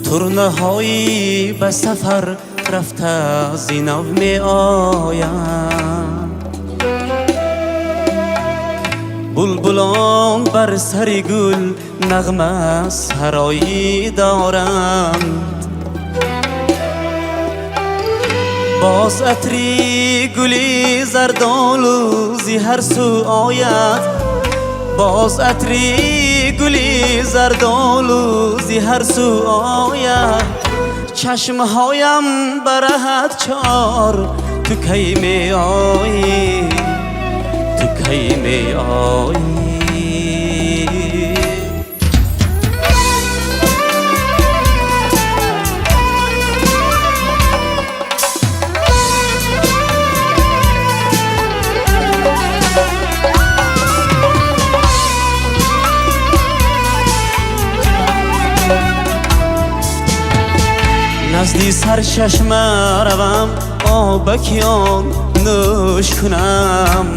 ترنه‌هایی به سفر رفته زینب می آیند، بلبلان بر سر گل نغمه سرایی دارند. باز عطری گلی زردآلوزی هر سو آید، باز عطری گلی زردآلوزی هر سو آید. چشمهایم برهد چار تو کی می آیی، تو کی می آیی. نزدی سر چشم روم آبکیان نوش کنم،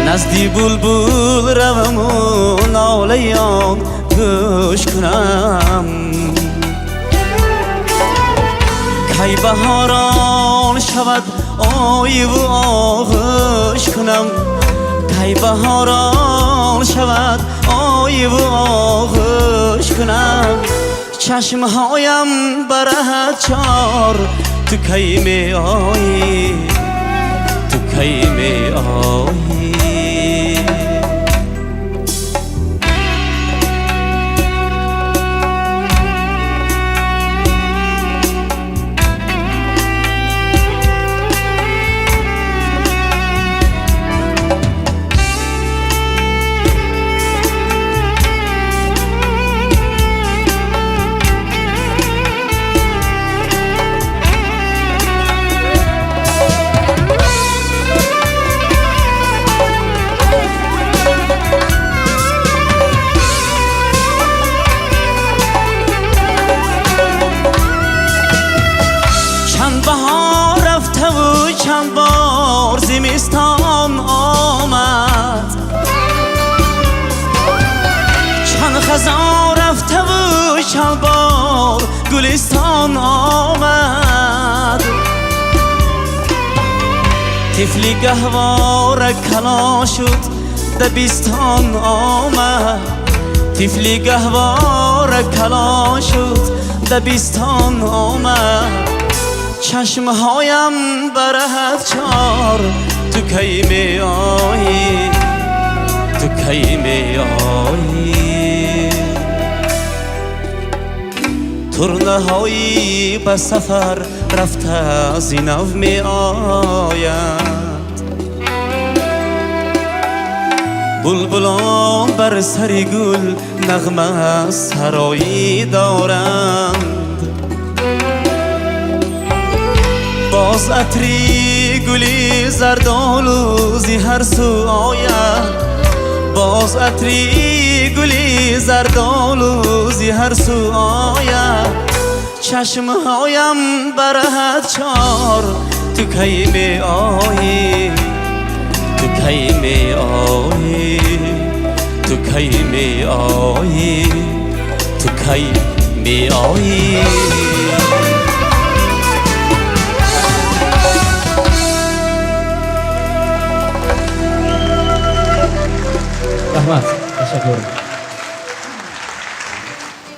نزدی بلبل روم و نالیان گوش کنم. کی بهاران شود آی و آغوش کنم، کی بهاران شود آی و آغوش کنم. چشمهایم برهد چار تو کی می آیی، تو کی می آیی. بهار رفته و چند بار زمستان آمد، چند خزان رفته و چند بار گلستان آمد. طفلی گهواره کلا شد دبستان آمد، طفلی گهواره کلا شد دبستان آمد. چشمهایم برهد چار تو کی می آیی، تو کی می آیی. ترنه‌هایی به سفر رفته زینب می آید، بلبلان بر سر گل نغمه سرایی دارند. باز عطری گلی زردآلوزی هر سو آید، باز عطری گلی زردآلوزی هر سو آید. چشمهایم برهد چار تو کی می آیی، تو کی می آیی، تو کی می آیی، تو کی می آیی. Rahmat, teşekkür ederim.